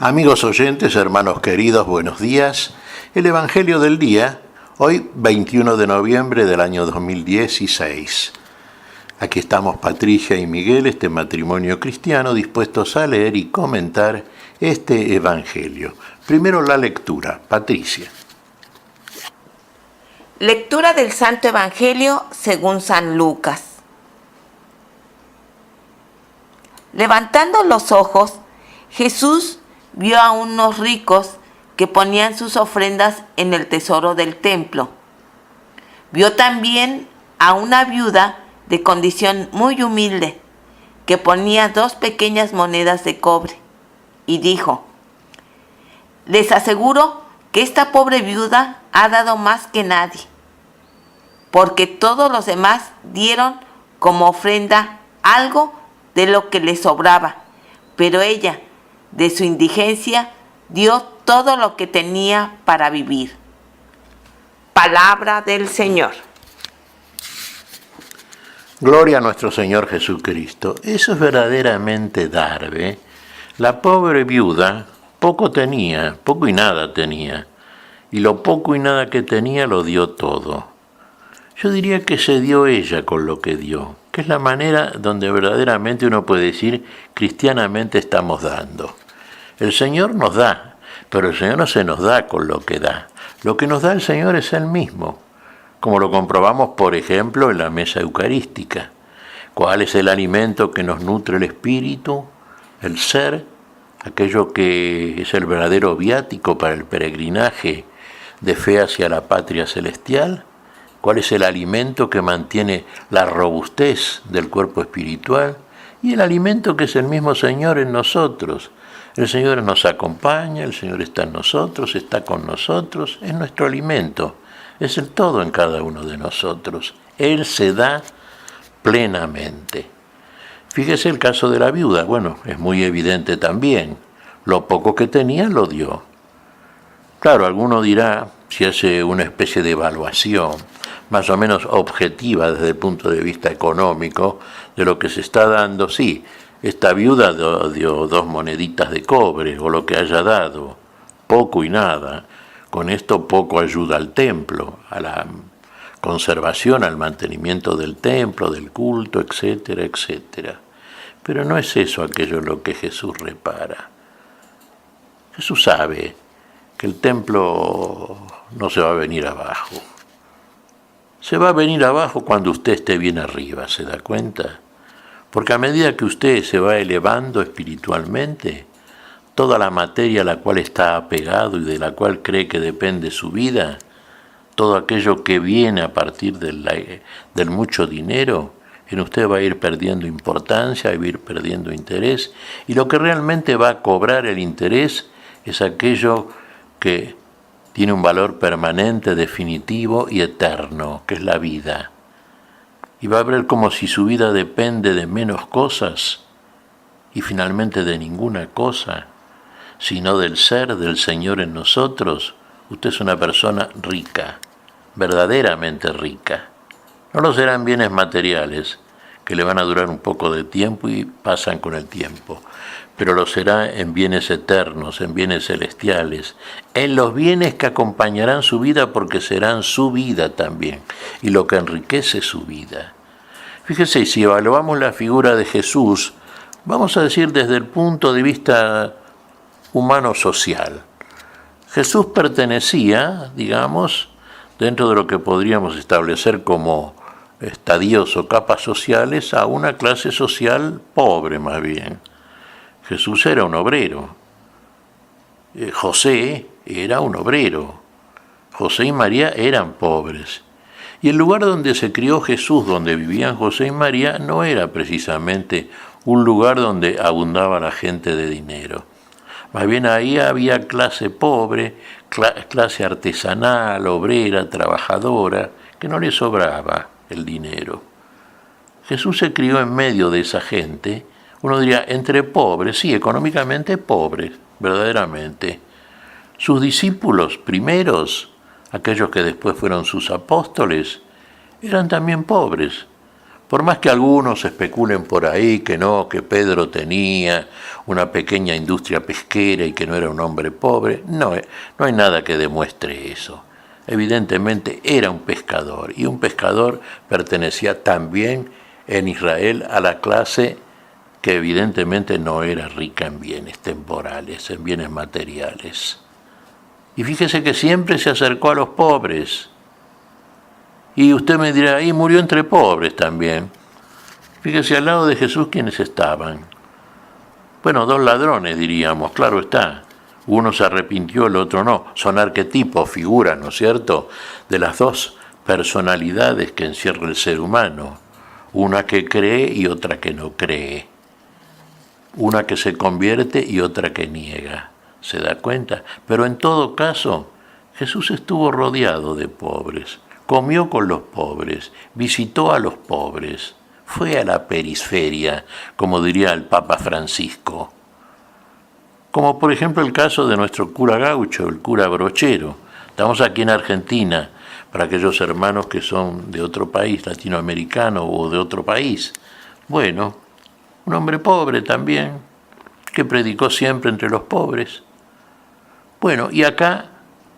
Amigos oyentes, hermanos queridos, buenos días. El Evangelio del día, hoy 21 de noviembre del año 2016. Aquí estamos Patricia y Miguel, este matrimonio cristiano, dispuestos a leer y comentar este Evangelio. Primero la lectura. Patricia. Lectura del Santo Evangelio según San Lucas. Levantando los ojos, Jesús vio a unos ricos que ponían sus ofrendas en el tesoro del templo. Vio también a una viuda de condición muy humilde que ponía 2 pequeñas monedas de cobre y dijo: les aseguro que esta pobre viuda ha dado más que nadie, porque todos los demás dieron como ofrenda algo de lo que les sobraba, pero ella, de su indigencia, dio todo lo que tenía para vivir. Palabra del Señor. Gloria a nuestro Señor Jesucristo. Eso es verdaderamente dar, ¿ve? La pobre viuda poco tenía, poco y nada tenía, y lo poco y nada que tenía lo dio todo. Yo diría que se dio ella con lo que dio, que es la manera donde verdaderamente uno puede decir cristianamente estamos dando. El Señor nos da, pero el Señor no se nos da con lo que da. Lo que nos da el Señor es Él mismo, como lo comprobamos, por ejemplo, en la mesa eucarística. ¿Cuál es el alimento que nos nutre el espíritu, el ser, aquello que es el verdadero viático para el peregrinaje de fe hacia la patria celestial? ¿Cuál es el alimento que mantiene la robustez del cuerpo espiritual? Y el alimento que es el mismo Señor en nosotros. El Señor nos acompaña, el Señor está en nosotros, está con nosotros, es nuestro alimento, es el todo en cada uno de nosotros. Él se da plenamente. Fíjese el caso de la viuda, bueno, es muy evidente también. Lo poco que tenía lo dio. Claro, alguno dirá, si hace una especie de evaluación más o menos objetiva desde el punto de vista económico de lo que se está dando, sí, esta viuda dio 2 moneditas de cobre o lo que haya dado, poco y nada. Con esto poco ayuda al templo, a la conservación, al mantenimiento del templo, del culto, etcétera, etcétera. Pero no es eso aquello en lo que Jesús repara. Jesús sabe que el templo no se va a venir abajo. Se va a venir abajo cuando usted esté bien arriba, ¿se da cuenta? Porque a medida que usted se va elevando espiritualmente, toda la materia a la cual está apegado y de la cual cree que depende su vida, todo aquello que viene a partir del mucho dinero, en usted va a ir perdiendo importancia, va a ir perdiendo interés, y lo que realmente va a cobrar el interés es aquello que tiene un valor permanente, definitivo y eterno, que es la vida. Y va a ver como si su vida depende de menos cosas y finalmente de ninguna cosa, sino del ser del Señor en nosotros. Usted es una persona rica, verdaderamente rica. No lo serán bienes materiales, que le van a durar un poco de tiempo y pasan con el tiempo, pero lo será en bienes eternos, en bienes celestiales, en los bienes que acompañarán su vida porque serán su vida también, y lo que enriquece su vida. Fíjese, si evaluamos la figura de Jesús, vamos a decir desde el punto de vista humano-social. Jesús pertenecía, digamos, dentro de lo que podríamos establecer como estadios o capas sociales, a una clase social pobre más bien. Jesús era un obrero. José era un obrero. José y María eran pobres. Y el lugar donde se crió Jesús, donde vivían José y María, no era precisamente un lugar donde abundaba la gente de dinero. Más bien ahí había clase pobre, clase artesanal, obrera, trabajadora, que no le sobraba el dinero. Jesús se crió en medio de esa gente, uno diría entre pobres, sí, económicamente pobres, verdaderamente. Sus discípulos primeros, aquellos que después fueron sus apóstoles, eran también pobres, Por más que algunos especulen por ahí que no, que Pedro tenía una pequeña industria pesquera y que no era un hombre pobre, no hay nada que demuestre eso. Evidentemente era un pescador, y un pescador pertenecía también en Israel a la clase que evidentemente no era rica en bienes temporales, en bienes materiales. Y fíjese que siempre se acercó a los pobres. Y usted me dirá, y murió entre pobres también. Fíjese al lado de Jesús quiénes estaban. Bueno, dos ladrones diríamos, claro está. Uno se arrepintió, el otro no. Son arquetipos, figuras, ¿no es cierto?, de las dos personalidades que encierra el ser humano. Una que cree y otra que no cree. Una que se convierte y otra que niega. ¿Se da cuenta? Pero en todo caso, Jesús estuvo rodeado de pobres. Comió con los pobres, visitó a los pobres, fue a la periferia, como diría el Papa Francisco. Como por ejemplo el caso de nuestro cura gaucho, el cura Brochero. Estamos aquí en Argentina, para aquellos hermanos que son de otro país, latinoamericano o de otro país. Bueno, un hombre pobre también, que predicó siempre entre los pobres. Bueno, y acá,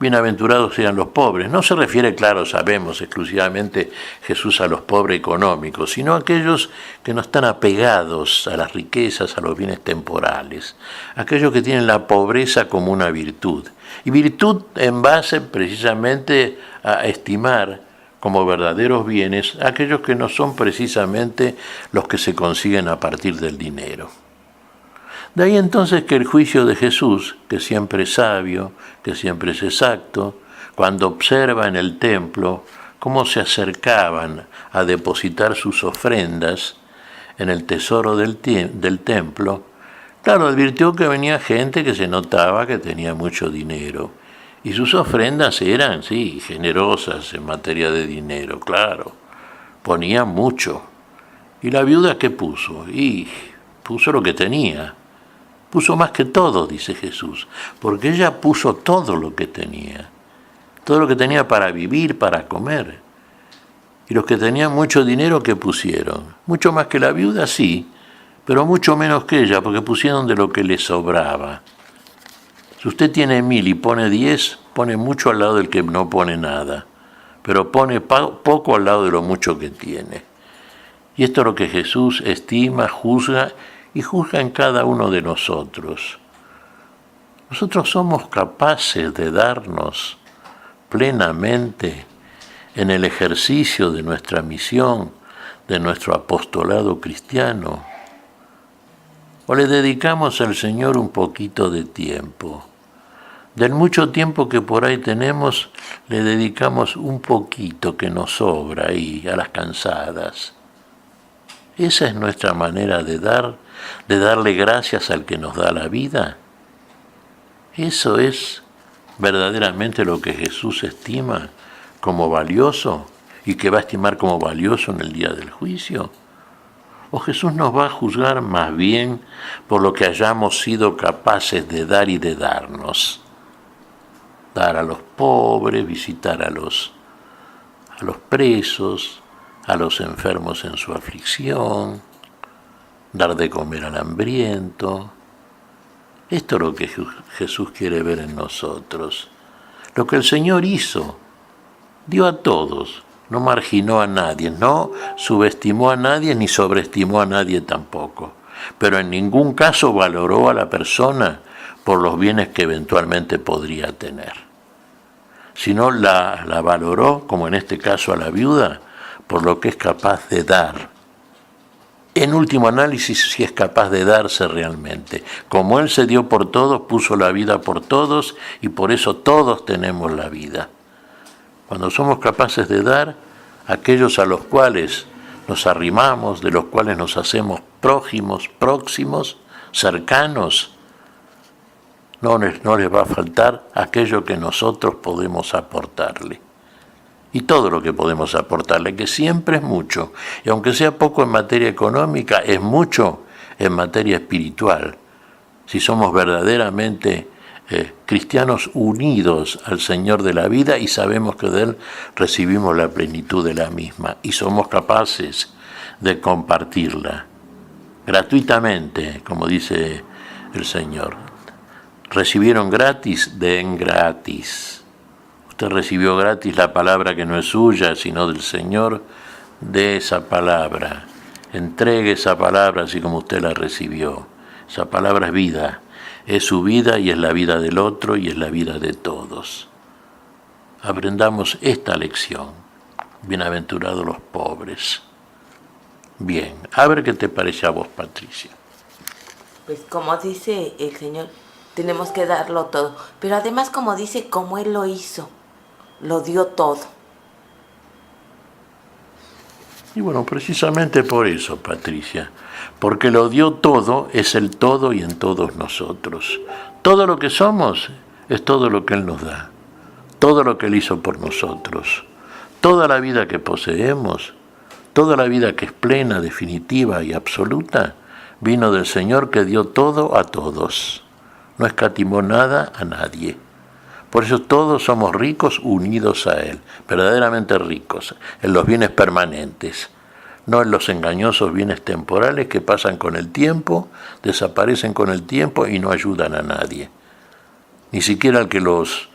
bienaventurados sean los pobres. No se refiere, claro, sabemos, exclusivamente Jesús a los pobres económicos, sino a aquellos que no están apegados a las riquezas, a los bienes temporales, aquellos que tienen la pobreza como una virtud. Y virtud en base precisamente a estimar como verdaderos bienes aquellos que no son precisamente los que se consiguen a partir del dinero. De ahí entonces que el juicio de Jesús, que siempre es sabio, que siempre es exacto, cuando observa en el templo cómo se acercaban a depositar sus ofrendas en el tesoro del templo, claro, advirtió que venía gente que se notaba que tenía mucho dinero. Y sus ofrendas eran, sí, generosas en materia de dinero, claro. Ponían mucho. ¿Y la viuda qué puso? Y puso lo que tenía. Puso más que todo, dice Jesús, porque ella puso todo lo que tenía para vivir, para comer. Y los que tenían mucho dinero, ¿qué pusieron? Mucho más que la viuda, sí, pero mucho menos que ella, porque pusieron de lo que les sobraba. Si usted tiene 1000 y pone 10, pone mucho al lado del que no pone nada, pero pone poco al lado de lo mucho que tiene. Y esto es lo que Jesús estima, juzga, y juzga en cada uno de nosotros. Nosotros somos capaces de darnos plenamente en el ejercicio de nuestra misión, de nuestro apostolado cristiano. O le dedicamos al Señor un poquito de tiempo. Del mucho tiempo que por ahí tenemos, le dedicamos un poquito que nos sobra ahí, a las cansadas. Esa es nuestra manera de darle gracias al que nos da la vida. Eso es verdaderamente lo que Jesús estima como valioso y que va a estimar como valioso en el día del juicio. O Jesús nos va a juzgar más bien por lo que hayamos sido capaces de dar y de darnos. Dar a los pobres, visitar a los presos, a los enfermos en su aflicción, dar de comer al hambriento. Esto es lo que Jesús quiere ver en nosotros. Lo que el Señor hizo, dio a todos, no marginó a nadie, no subestimó a nadie ni sobreestimó a nadie tampoco, pero en ningún caso valoró a la persona por los bienes que eventualmente podría tener, sino la valoró, como en este caso a la viuda, por lo que es capaz de dar. En último análisis, si es capaz de darse realmente. Como Él se dio por todos, puso la vida por todos, y por eso todos tenemos la vida. Cuando somos capaces de dar, aquellos a los cuales nos arrimamos, de los cuales nos hacemos próximos, cercanos, no les va a faltar aquello que nosotros podemos aportarle. Y todo lo que podemos aportarle, que siempre es mucho, y aunque sea poco en materia económica, es mucho en materia espiritual. Si somos verdaderamente cristianos unidos al Señor de la vida y sabemos que de Él recibimos la plenitud de la misma, y somos capaces de compartirla gratuitamente, como dice el Señor. Recibieron gratis, den gratis. Usted recibió gratis la palabra que no es suya, sino del Señor, de esa palabra. Entregue esa palabra así como usted la recibió. Esa palabra es vida. Es su vida y es la vida del otro y es la vida de todos. Aprendamos esta lección. Bienaventurados los pobres. Bien, a ver qué te parece a vos, Patricia. Pues como dice el Señor, tenemos que darlo todo. Pero además, como dice, como Él lo hizo, lo dio todo. Y bueno, precisamente por eso, Patricia, porque lo dio todo, es el todo y en todos nosotros. Todo lo que somos es todo lo que Él nos da, todo lo que Él hizo por nosotros, toda la vida que poseemos, toda la vida que es plena, definitiva y absoluta, vino del Señor que dio todo a todos. No escatimó nada a nadie. Por eso todos somos ricos unidos a Él, verdaderamente ricos, en los bienes permanentes, no en los engañosos bienes temporales que pasan con el tiempo, desaparecen con el tiempo y no ayudan a nadie. Ni siquiera al que los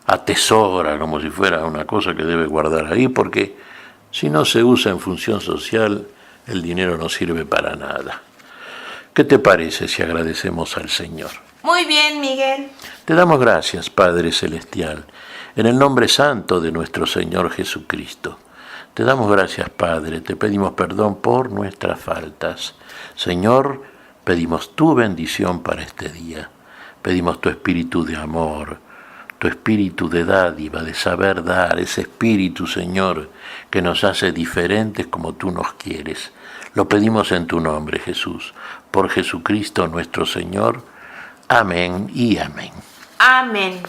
atesora como si fuera una cosa que debe guardar ahí, porque si no se usa en función social, el dinero no sirve para nada. ¿Qué te parece si agradecemos al Señor? Muy bien, Miguel. Te damos gracias, Padre Celestial, en el nombre santo de nuestro Señor Jesucristo. Te damos gracias, Padre, te pedimos perdón por nuestras faltas. Señor, pedimos tu bendición para este día. Pedimos tu espíritu de amor, tu espíritu de dádiva, de saber dar, ese espíritu, Señor, que nos hace diferentes como tú nos quieres. Lo pedimos en tu nombre, Jesús, por Jesucristo nuestro Señor. Amén y amén. Amén.